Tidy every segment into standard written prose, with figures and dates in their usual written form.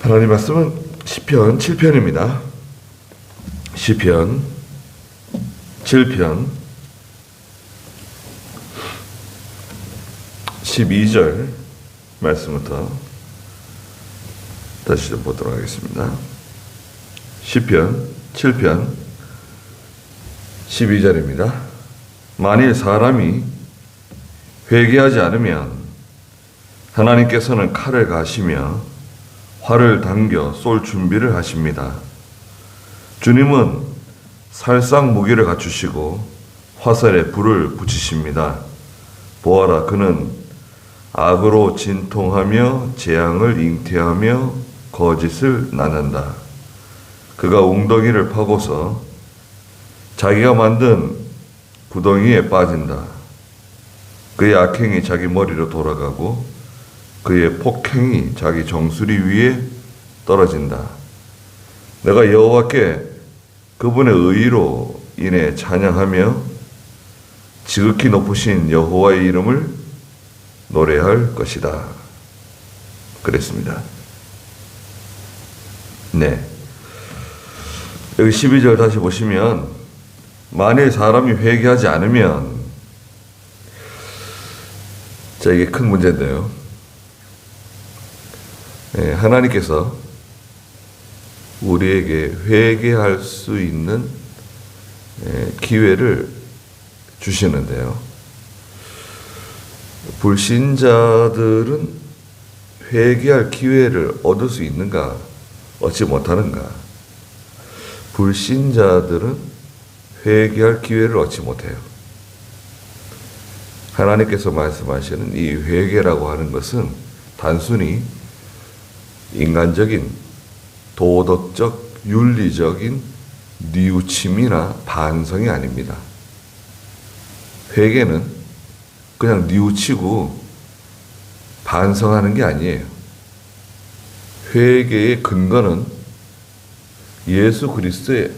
하나님 말씀은 시편 7편입니다. 시편 7편 12절 말씀부터 다시 좀 보도록 하겠습니다. 시편 7편 12절입니다. 만일 사람이 회개하지 않으면 하나님께서는 칼을 가시며 활을 당겨 쏠 준비를 하십니다. 주님은 살상 무기를 갖추시고 화살에 불을 붙이십니다. 보아라, 그는 악으로 진통하며 재앙을 잉태하며 거짓을 나눈다. 그가 웅덩이를 파고서 자기가 만든 구덩이에 빠진다. 그의 악행이 자기 머리로 돌아가고 그의 폭행이 자기 정수리 위에 떨어진다. 내가 여호와께 그분의 의로 인해 찬양하며 지극히 높으신 여호와의 이름을 노래할 것이다. 그랬습니다. 네. 여기 12절 다시 보시면 만일 사람이 회개하지 않으면, 자, 이게 큰 문제인데요. 하나님께서 우리에게 회개할 수 있는 기회를 주시는데요. 불신자들은 회개할 기회를 얻을 수 있는가, 얻지 못하는가? 불신자들은 회개할 기회를 얻지 못해요. 하나님께서 말씀하시는 이 회개라고 하는 것은 단순히 인간적인, 도덕적, 윤리적인 뉘우침이나 반성이 아닙니다. 회개는 그냥 뉘우치고 반성하는 게 아니에요. 회개의 근거는 예수 그리스도의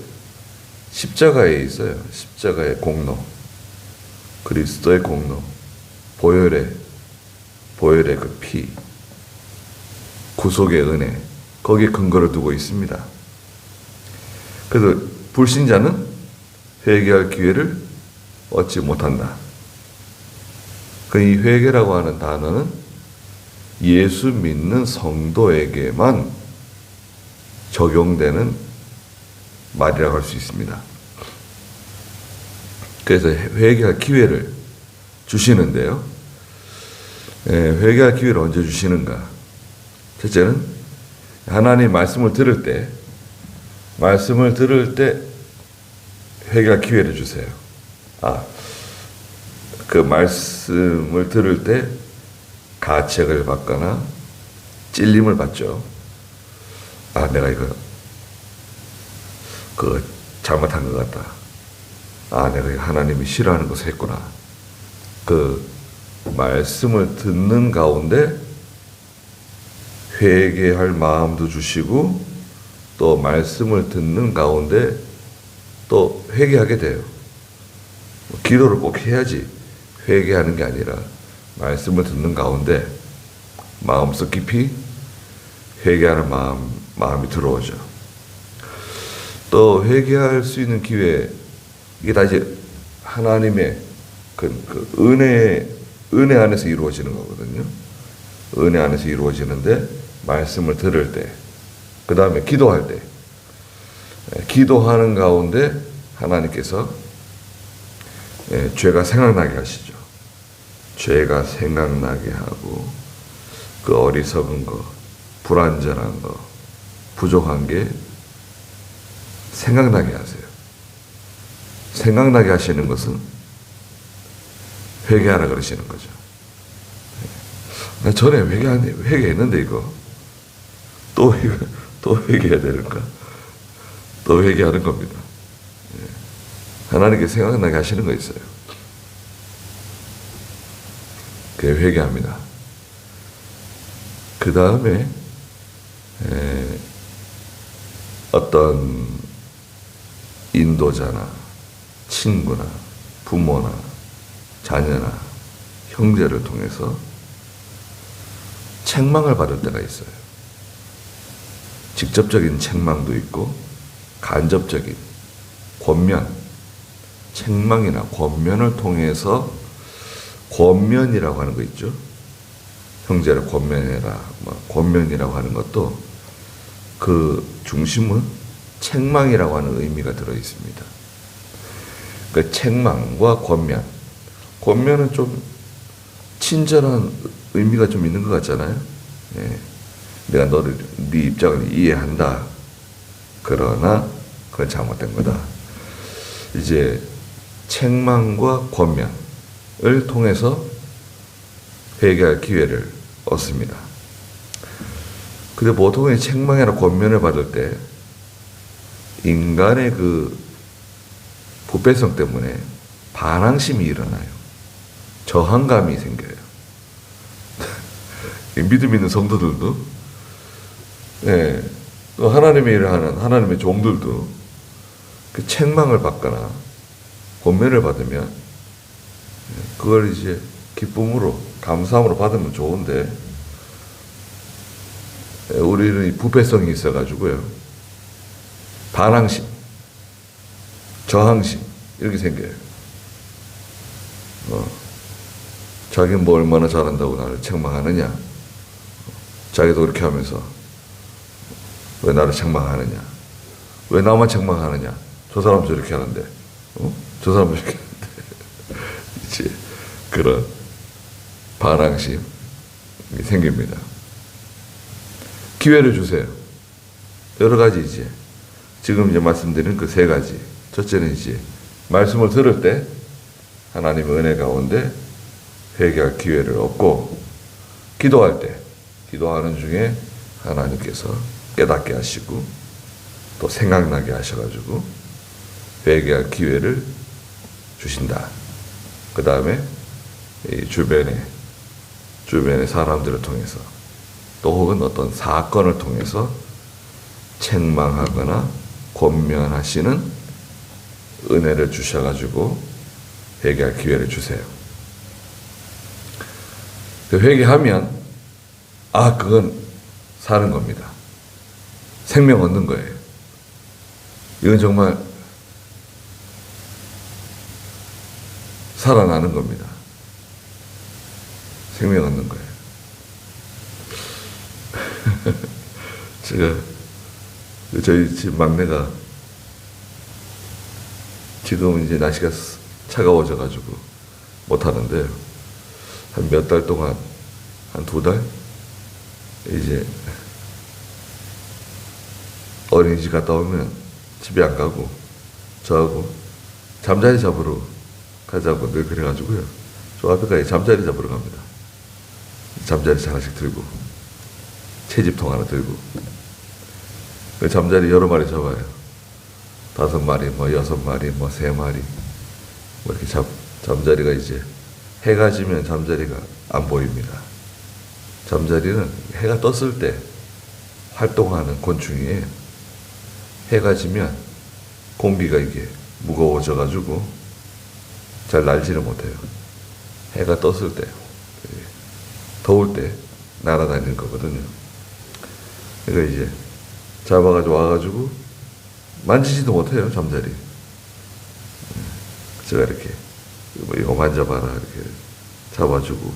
십자가에 있어요. 십자가의 공로, 그리스도의 공로, 보혈의 그 피, 구속의 은혜, 거기에 근거를 두고 있습니다. 그래서 불신자는 회개할 기회를 얻지 못한다. 이 회개라고 하는 단어는 예수 믿는 성도에게만 적용되는 말이라고 할 수 있습니다. 그래서 회개할 기회를 주시는데요. 회개할 기회를 언제 주시는가? 첫째는 하나님 말씀을 들을 때 회개할 기회를 주세요. 그 말씀을 들을 때 가책을 받거나 찔림을 받죠. 내가 이거 잘못한 것 같다. 내가 하나님이 싫어하는 것을 했구나. 그 말씀을 듣는 가운데 회개할 마음도 주시고, 또 말씀을 듣는 가운데 또 회개하게 돼요. 기도를 꼭 해야지 회개하는 게 아니라 말씀을 듣는 가운데 마음속 깊이 회개하는 마음이 들어오죠. 또 회개할 수 있는 기회, 이게 다 이제 하나님의 그 은혜 안에서 이루어지는 거거든요. 은혜 안에서 이루어지는데, 말씀을 들을 때, 그 다음에 기도할 때, 기도하는 가운데 하나님께서 죄가 생각나게 하시죠. 죄가 생각나게 하고, 그 어리석은 거, 불완전한 거, 부족한 게 생각나게 하세요. 생각나게 하시는 것은 회개하라 그러시는 거죠. 전에 회개했는데 이거 또 회개해야 되는가? 또 회개하는 겁니다. 하나님께 생각나게 하시는 거 있어요. 그게 회개합니다. 그 다음에 어떤 인도자나 친구나 부모나 자녀나 형제를 통해서 책망을 받을 때가 있어요. 직접적인 책망도 있고 간접적인 권면, 책망이나 권면을 통해서 권면이라고 하는 거 있죠. 형제를 권면해라. 뭐 권면이라고 하는 것도 그 중심은 책망이라고 하는 의미가 들어 있습니다. 그 책망과 권면. 권면은 좀 친절한 의미가 좀 있는 것 같잖아요. 예. 내가 네 입장을 이해한다. 그러나 그건 잘못된 거다. 이제 책망과 권면을 통해서 회개할 기회를 얻습니다. 근데 보통 이 책망이나 권면을 받을 때 인간의 그 부패성 때문에 반항심이 일어나요. 저항감이 생겨요. 믿음 있는 성도들도, 예, 또 하나님의 일을 하는 하나님의 종들도 그 책망을 받거나 권면을 받으면 그걸 이제 기쁨으로, 감사함으로 받으면 좋은데, 우리는 이 부패성이 있어가지고요. 반항심, 저항심, 이렇게 생겨요. 자기는 뭐 얼마나 잘한다고 나를 책망하느냐. 자기도 그렇게 하면서 왜 나를 책망하느냐. 왜 나만 책망하느냐. 저 사람도 저렇게 하는데, 저 사람도 저렇게 하는데. 이제 그런 반항심이 생깁니다. 기회를 주세요. 여러 가지 이제 지금 이제 말씀드린 그 세 가지. 첫째는 이제 말씀을 들을 때 하나님의 은혜 가운데 회개할 기회를 얻고, 기도할 때 기도하는 중에 하나님께서 깨닫게 하시고 또 생각나게 하셔가지고 회개할 기회를 주신다. 그 다음에 주변의 사람들을 통해서 또 혹은 어떤 사건을 통해서 책망하거나 권면하시는 은혜를 주셔가지고 회개할 기회를 주세요. 회개하면 그건 사는 겁니다. 생명 얻는 거예요. 이건 정말 살아나는 겁니다. 생명 얻는 거예요. 제가 저희 집 막내가 지금 이제 날씨가 차가워져가지고 못하는데 한 몇 달 동안, 한 2달 이제 어린이집 갔다 오면 집에 안 가고 저하고 잠자리 잡으러 가자고 늘 그래가지고요. 저 앞에까지 잠자리 잡으러 갑니다. 잠자리 하나씩 들고, 채집통 하나 들고. 그 잠자리 여러 마리 잡아요. 5마리, 뭐 6마리, 뭐 3마리. 뭐 이렇게 잠자리가 이제 해가 지면 잠자리가 안 보입니다. 잠자리는 해가 떴을 때 활동하는 곤충이에요. 해가 지면 공기가 이게 무거워져가지고 잘 날지를 못해요. 해가 떴을 때, 더울 때 날아다니는 거거든요. 그러니까 이제 잡아가지고 와가지고 만지지도 못해요, 잠자리. 제가 이렇게 이거 만져봐라 이렇게 잡아주고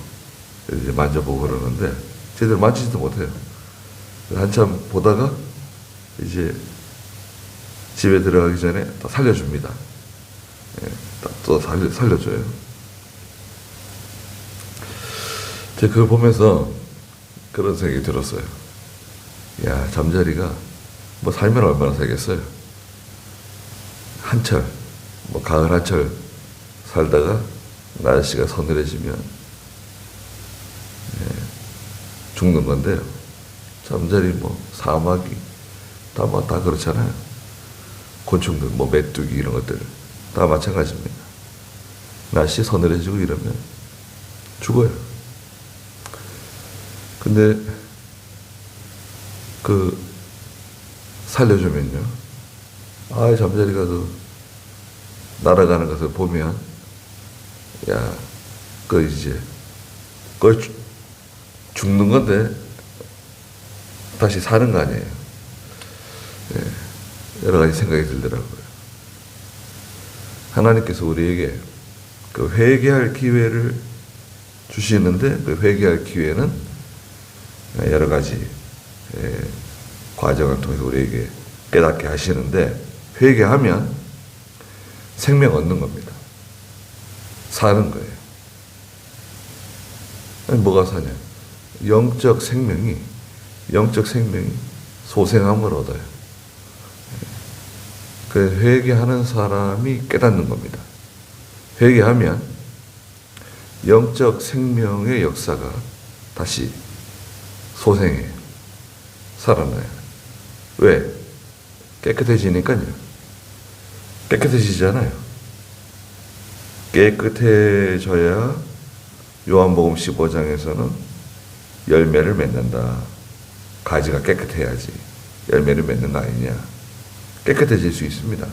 이제 만져보고 그러는데 제대로 만지지도 못해요. 한참 보다가 이제 집에 들어가기 전에 또 살려줍니다. 또 살려줘요. 제가 그걸 보면서 그런 생각이 들었어요. 야, 잠자리가 뭐 살면 얼마나 살겠어요. 한철, 뭐 가을 한철 살다가 날씨가 서늘해지면 죽는 건데요. 잠자리 뭐 사마귀 다 그렇잖아요. 곤충들 뭐 메뚜기 이런 것들 다 마찬가지입니다. 날씨 서늘해지고 이러면 죽어요. 근데 그 살려주면요, 잠자리가 그 날아가는 것을 보면 이제 죽는 건데 다시 사는 거 아니에요. 여러 가지 생각이 들더라고요. 하나님께서 우리에게 그 회개할 기회를 주시는데 그 회개할 기회는 여러 가지 과정을 통해서 우리에게 깨닫게 하시는데 회개하면 생명 얻는 겁니다. 사는 거예요. 아니, 뭐가 사냐? 영적 생명이 소생함을 얻어요. 그 회개하는 사람이 깨닫는 겁니다. 회개하면 영적 생명의 역사가 다시 소생해요. 살아나요. 왜? 깨끗해지니까요. 깨끗해지잖아요. 깨끗해져야 요한복음 15장에서는 열매를 맺는다. 가지가 깨끗해야지 열매를 맺는 거 아니냐. 깨끗해질 수 있습니다.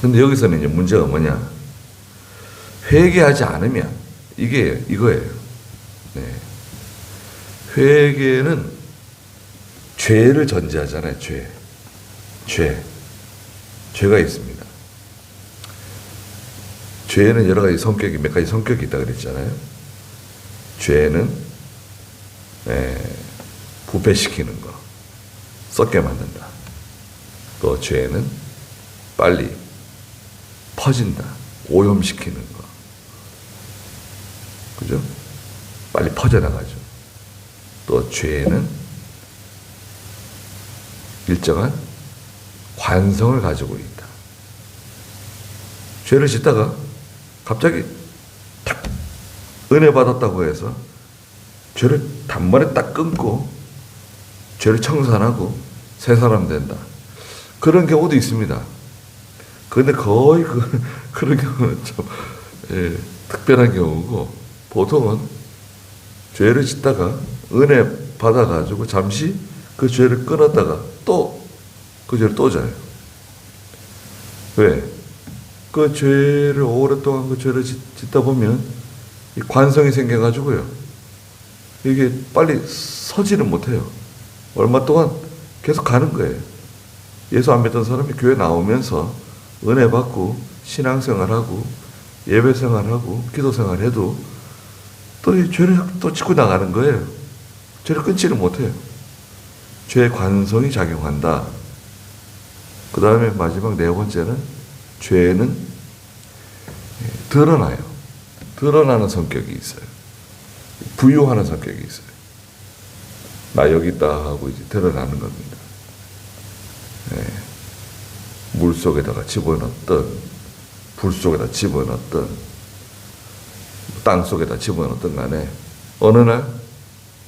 근데 여기서는 이제 문제가 뭐냐? 회개하지 않으면 이거예요. 네. 회개는 죄를 전제하잖아요. 죄가 있습니다. 죄에는 여러 가지 성격이, 몇 가지 성격이 있다 그랬잖아요. 죄는 부패시키는 거, 썩게 만든다. 또 죄는 빨리 퍼진다. 오염시키는 거. 그죠? 빨리 퍼져나가죠. 또 죄는 일정한 관성을 가지고 있다. 죄를 짓다가 갑자기 탁 은혜 받았다고 해서 죄를 단번에 딱 끊고 죄를 청산하고 새 사람 된다. 그런 경우도 있습니다. 그런데 거의 그런 경우는 좀 특별한 경우고, 보통은 죄를 짓다가 은혜 받아가지고 잠시 그 죄를 끊었다가 또 그 죄를 또 져요. 왜? 그 죄를 오랫동안 그 죄를 짓다 보면 이 관성이 생겨가지고요. 이게 빨리 서지는 못해요. 얼마 동안 계속 가는 거예요. 예수 안 믿던 사람이 교회 나오면서 은혜 받고 신앙생활하고 예배생활하고 기도생활해도 또 이 죄를 또 짓고 나가는 거예요. 죄를 끊지를 못해요. 죄의 관성이 작용한다. 그 다음에 마지막 네 번째는 죄는 드러나요. 드러나는 성격이 있어요. 부유하는 성격이 있어요. 나 여기 있다 하고 이제 드러나는 겁니다. 물 속에다가 집어넣든, 불 속에다 집어넣든, 땅 속에다 집어넣든 간에 어느 날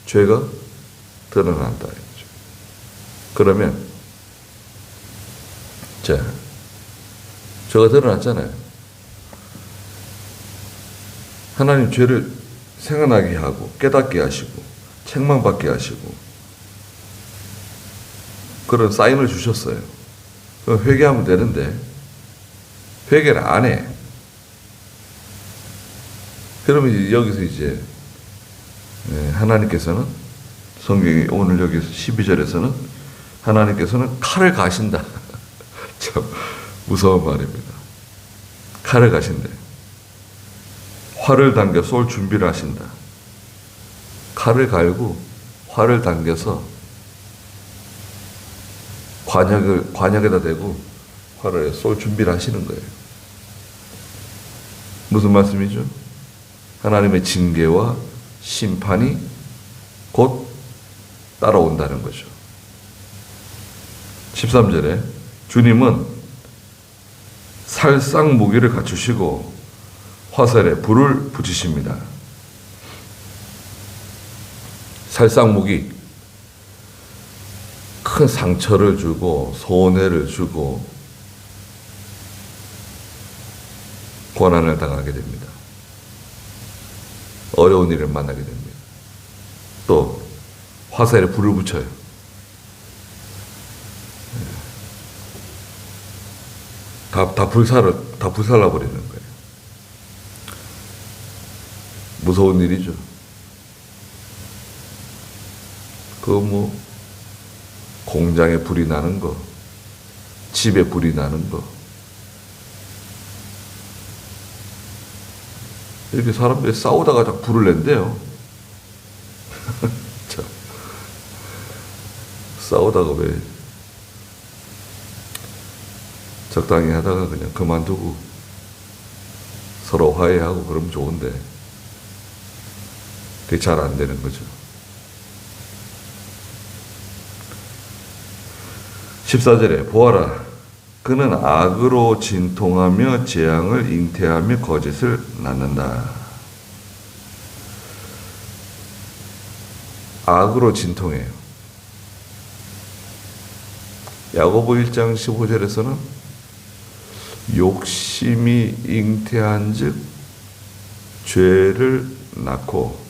죄가 드러난다. 그러면 죄가 드러났잖아요. 하나님 죄를 생각나게 하고 깨닫게 하시고 책망받게 하시고 그런 사인을 주셨어요. 그럼 회개하면 되는데 회개를 안 해. 그러면 여기서 이제 하나님께서는, 성경이 오늘 여기서 12절에서는 하나님께서는 칼을 가신다. 참 무서운 말입니다. 칼을 가신대. 활을 당겨 쏠 준비를 하신다. 칼을 갈고 활을 당겨서 관역에다 대고 활을 쏠 준비를 하시는 거예요. 무슨 말씀이죠? 하나님의 징계와 심판이 곧 따라온다는 거죠. 13절에 주님은 살상 무기를 갖추시고 화살에 불을 붙이십니다. 살상 무기, 큰 상처를 주고 손해를 주고 고난을 당하게 됩니다. 어려운 일을 만나게 됩니다. 또 화살에 불을 붙여요. 다 불살라 버리는 거예요. 무서운 일이죠. 공장에 불이 나는 거, 집에 불이 나는 거. 이렇게 사람들이 싸우다가 다 불을 낸대요. 참. 싸우다가 왜 적당히 하다가 그냥 그만두고 서로 화해하고 그러면 좋은데 그게 잘 안 되는 거죠. 14절에 보아라, 그는 악으로 진통하며 재앙을 잉태하며 거짓을 낳는다. 악으로 진통해요. 야고보 1장 15절에서는 욕심이 잉태한 즉 죄를 낳고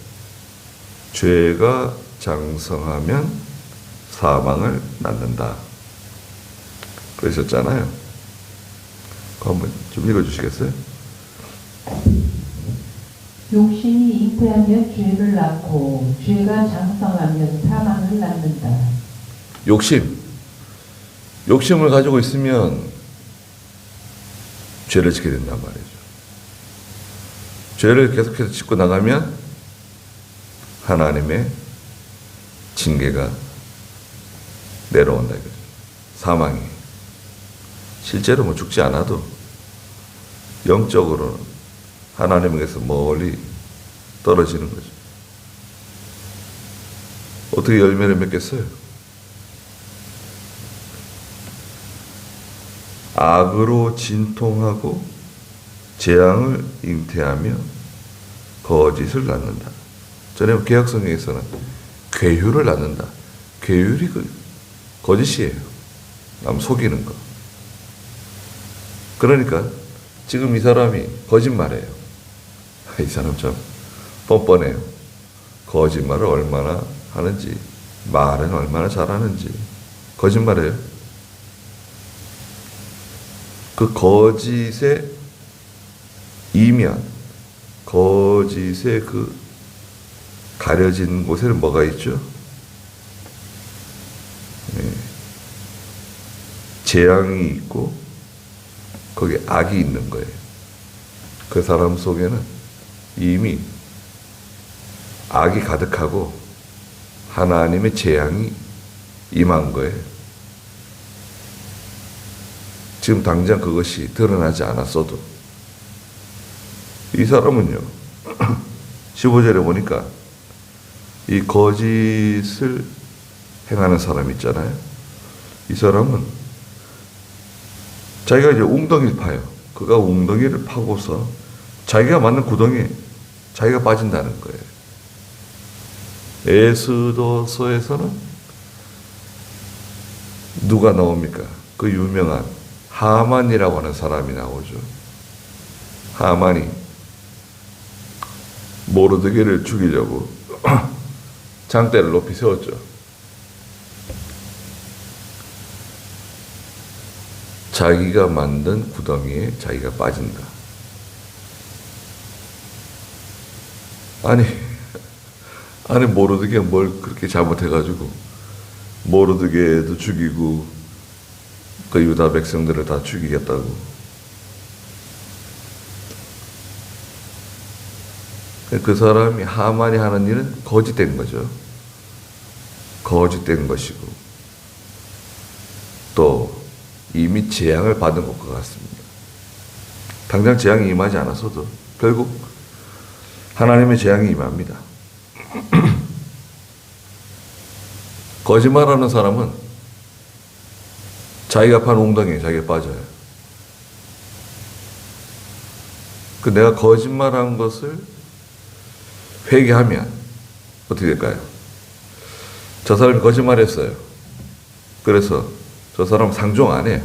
죄가 장성하면 사망을 낳는다. 그러셨잖아요. 그거 한번 좀 읽어주시겠어요? 욕심이 잉태하면 죄를 낳고 죄가 장성하면 사망을 낳는다. 욕심을 가지고 있으면 죄를 짓게 된단 말이죠. 죄를 계속해서 짓고 나가면 하나님의 징계가 내려온다 이거죠. 사망이. 실제로 뭐 죽지 않아도 영적으로는 하나님에게서 멀리 떨어지는 거죠. 어떻게 열매를 맺겠어요? 악으로 진통하고 재앙을 잉태하며 거짓을 낳는다. 전에 개혁성경에서는 괴휼을 낳는다. 괴휼이 거짓이에요. 남 속이는 거. 그러니까 지금 이 사람이 거짓말해요. 이 사람 참 뻔뻔해요. 거짓말을 얼마나 하는지, 말은 얼마나 잘하는지. 거짓말해요. 그 거짓의 이면, 거짓의 그 가려진 곳에는 뭐가 있죠? 재앙이 있고 거기에 악이 있는 거예요. 그 사람 속에는 이미 악이 가득하고 하나님의 재앙이 임한 거예요. 지금 당장 그것이 드러나지 않았어도 이 사람은요 15절에 보니까 이 거짓을 행하는 사람 있잖아요. 이 사람은 자기가 이제 웅덩이를 파요. 그가 웅덩이를 파고서 자기가 맞는 구덩이에 자기가 빠진다는 거예요. 에스더서에서는 누가 나옵니까? 그 유명한 하만이라고 하는 사람이 나오죠. 하만이 모르드게를 죽이려고 장대를 높이 세웠죠. 자기가 만든 구덩이에 자기가 빠진다. 아니 모르드게가 뭘 그렇게 잘못해가지고 모르드게도 죽이고 그 유다 백성들을 다 죽이겠다고. 그 사람이 하만이 하는 일은 거짓된 거죠. 거짓된 것이고 또 이미 재앙을 받은 것과 같습니다. 당장 재앙이 임하지 않았어도 결국 하나님의 재앙이 임합니다. 거짓말하는 사람은 자기가 판 웅덩이에 자기가 빠져요. 그 내가 거짓말한 것을 회개하면 어떻게 될까요? 저 사람이 거짓말했어요. 그래서 저 사람 상종 안 해요.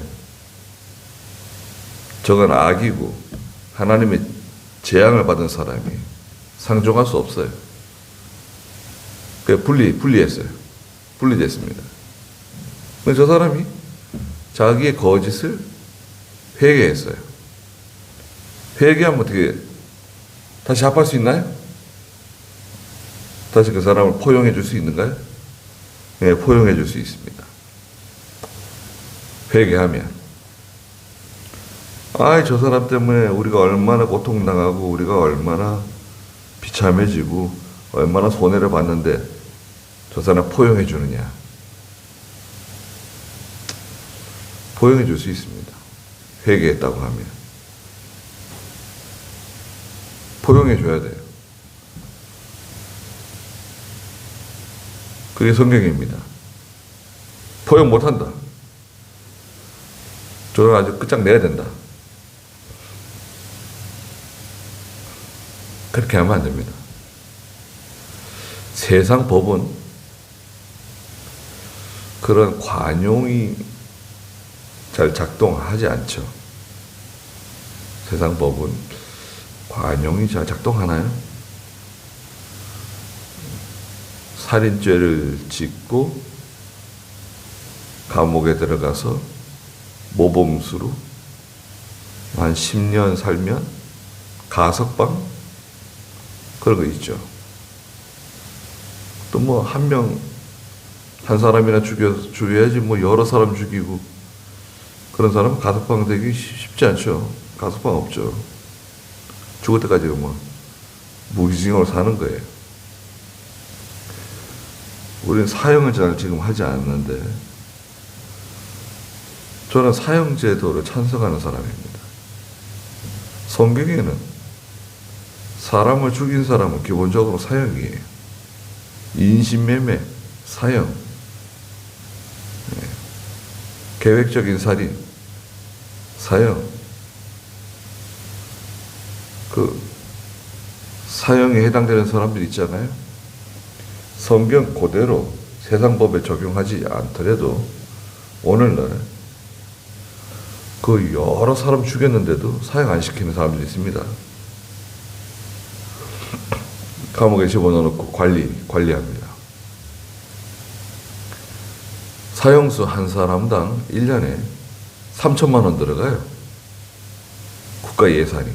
저건 악이고 하나님의 재앙을 받은 사람이 상종할 수 없어요. 그 분리했어요. 분리됐습니다. 저 사람이 자기의 거짓을 회개했어요. 회개하면 어떻게 다시 합할 수 있나요? 다시 그 사람을 포용해 줄 수 있는가요? 네, 포용해 줄 수 있습니다. 회개하면, 아이, 저 사람 때문에 우리가 얼마나 고통당하고 우리가 얼마나 비참해지고 얼마나 손해를 봤는데 저 사람 포용해 주느냐. 포용해 줄 수 있습니다. 회개했다고 하면. 포용해 줘야 돼요. 그게 성경입니다. 포용 못한다. 저는 아주 끝장내야 된다. 그렇게 하면 안 됩니다. 세상 법은 그런 관용이 잘 작동하지 않죠. 세상 법은 관용이 잘 작동하나요? 살인죄를 짓고 감옥에 들어가서 모범수로 한 10년 살면 가석방? 그런 거 있죠. 또 뭐 한 사람이나 죽여야지 뭐 여러 사람 죽이고 그런 사람은 가석방 되기 쉽지 않죠. 가석방 없죠. 죽을 때까지 뭐 무기징역으로 사는 거예요. 우리는 사형을 잘 지금 하지 않는데 저는 사형제도를 찬성하는 사람입니다. 성경에는 사람을 죽인 사람은 기본적으로 사형이에요. 인신매매, 사형, 계획적인 살인, 사형. 그 사형에 해당되는 사람들 있잖아요. 성경 그대로 세상 법에 적용하지 않더라도 오늘날 그 여러 사람 죽였는데도 사형 안 시키는 사람들이 있습니다. 감옥에 집어넣어놓고 관리합니다. 사형수 한 사람당 1년에 3천만 원 들어가요. 국가 예산이.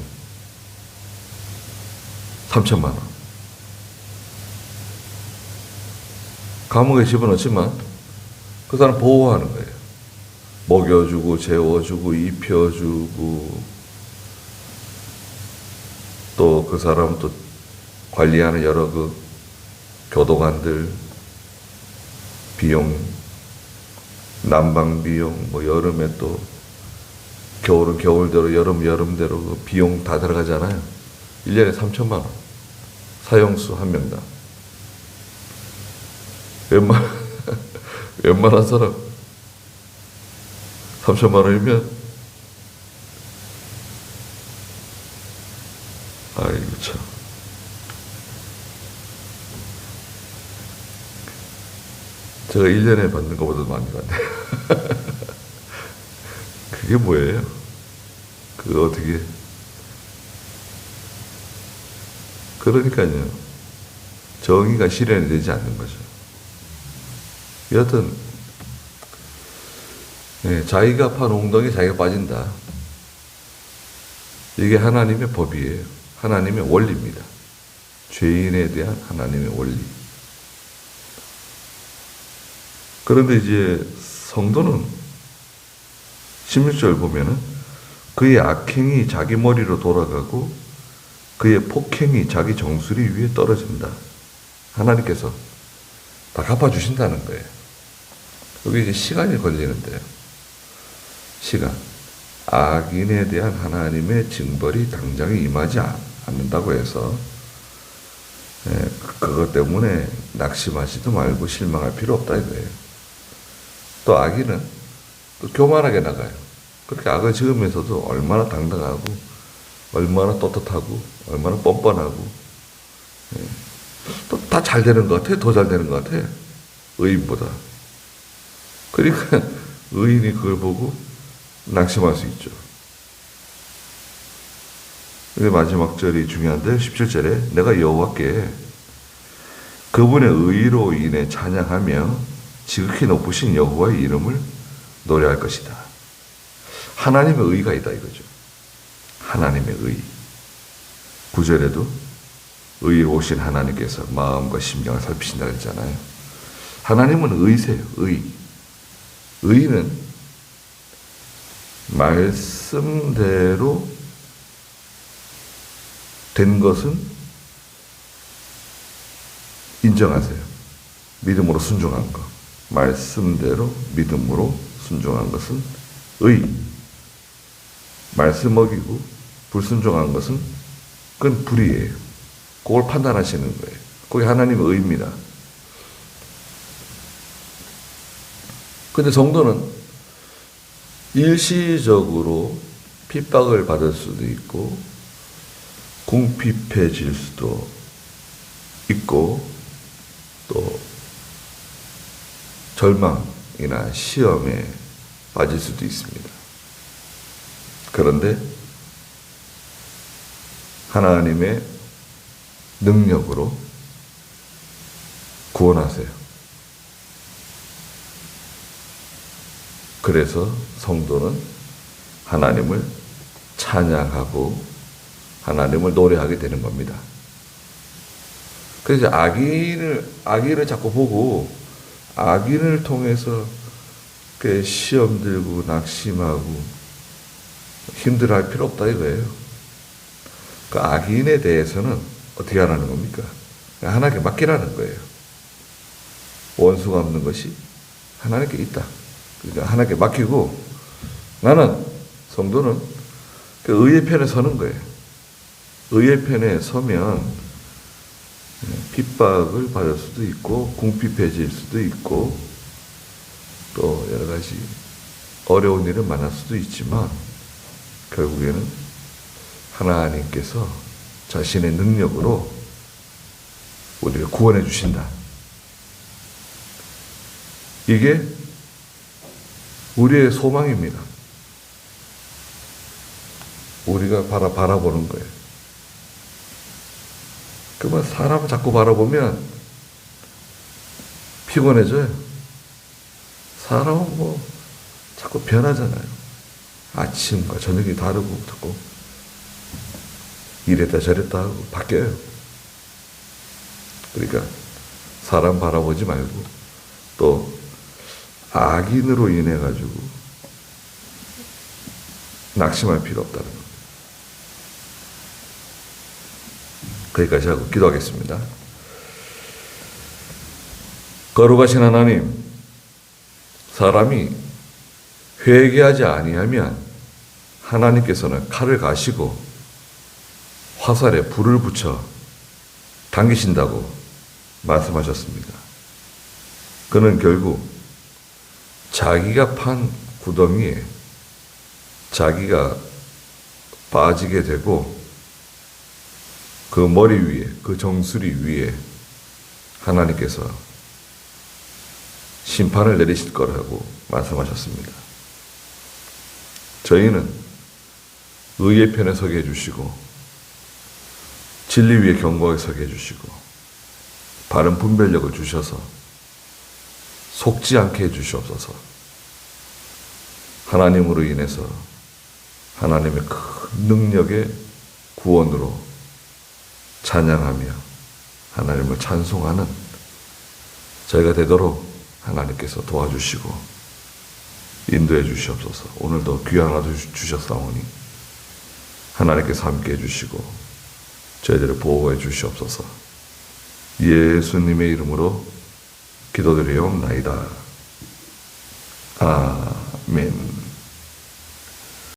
3천만 원. 감옥에 집어넣지만 그 사람 보호하는 거예요. 먹여주고, 재워주고, 입혀주고, 또 그 사람 또 관리하는 여러 그 교도관들 비용, 난방 비용, 뭐 여름에 또 겨울은 겨울대로, 여름대로 그 비용 다 들어가잖아요. 1년에 3천만 원. 사형수 한 명당. 웬만한 사람 3천만 원이면 아이고 참. 제가 1년에 받는 것보다 많이 받네요. 그게 뭐예요? 그거 어떻게. 그러니까요. 정의가 실현이 되지 않는 거죠. 여하튼, 자기가 판 웅덩이 자기가 빠진다. 이게 하나님의 법이에요. 하나님의 원리입니다. 죄인에 대한 하나님의 원리. 그런데 이제 성도는 16절 보면은 그의 악행이 자기 머리로 돌아가고 그의 폭행이 자기 정수리 위에 떨어진다. 하나님께서 다 갚아주신다는 거예요. 여기 이제 시간이 걸리는데요. 시간. 악인에 대한 하나님의 징벌이 당장에 임하지 않는다고 해서 그것 때문에 낙심하지도 말고 실망할 필요 없다 이거예요. 또 악인은 또 교만하게 나가요. 그렇게 악을 지으면서도 얼마나 당당하고 얼마나 떳떳하고 얼마나 뻔뻔하고 또 다 잘 되는 것 같아. 더 잘 되는 것 같아. 의인보다. 그러니까 의인이 그걸 보고 낙심할 수 있죠. 근데 마지막 절이 중요한데 17절에 내가 여호와께 그분의 의로 인해 찬양하며 지극히 높으신 여호와의 이름을 노래할 것이다. 하나님의 의가 있다 이거죠. 하나님의 의. 9절에도 의로우신 하나님께서 마음과 심령을 살피신다 그랬잖아요. 하나님은 의세요. 의. 의는 말씀대로 된 것은 인정하세요. 믿음으로 순종한 것. 말씀대로 믿음으로 순종한 것은 의. 말씀 어기고 불순종한 것은 그건 불의예요. 그걸 판단하시는 거예요. 그게 하나님의 의입니다. 근데 성도는 일시적으로 핍박을 받을 수도 있고 궁핍해질 수도 있고 또 절망이나 시험에 빠질 수도 있습니다. 그런데 하나님의 능력으로 구원하세요. 그래서 성도는 하나님을 찬양하고 하나님을 노래하게 되는 겁니다. 그래서 악인을 자꾸 보고 악인을 통해서 그 시험 들고 낙심하고 힘들어할 필요 없다 이거예요. 그 악인에 대해서는 어떻게 하라는 겁니까? 하나님께 맡기라는 거예요. 원수가 없는 것이 하나님께 있다. 그러니까 하나님께 맡기고 나는 성도는 그 의의 편에 서는 거예요. 의의 편에 서면 핍박을 받을 수도 있고 궁핍해질 수도 있고 또 여러 가지 어려운 일은 만날 수도 있지만 결국에는 하나님께서 자신의 능력으로 우리를 구원해 주신다. 이게 우리의 소망입니다. 우리가 바라보는 거예요. 그러면 사람을 자꾸 바라보면 피곤해져요. 사람은 뭐 자꾸 변하잖아요. 아침과 저녁이 다르고 자꾸 이랬다 저랬다 하고 바뀌어요. 그러니까 사람 바라보지 말고 또 악인으로 인해 가지고 낙심할 필요 없다는 거. 거기까지 하고 기도하겠습니다. 거룩하신 하나님, 사람이 회개하지 아니하면 하나님께서는 칼을 가시고 화살에 불을 붙여 당기신다고 말씀하셨습니다. 그는 결국 자기가 판 구덩이에 자기가 빠지게 되고 그 머리 위에, 그 정수리 위에 하나님께서 심판을 내리실 거라고 말씀하셨습니다. 저희는 의의 편에 서게 해주시고 진리 위에 견고하게 서게 해주시고 바른 분별력을 주셔서 속지 않게 해주시옵소서. 하나님으로 인해서 하나님의 큰 능력의 구원으로 찬양하며 하나님을 찬송하는 저희가 되도록 하나님께서 도와주시고 인도해 주시옵소서. 오늘도 귀한 하루 주셨사오니 하나님께서 함께 해주시고 저희들을 보호해 주시옵소서. 예수님의 이름으로 기도드리옵나이다. 아멘.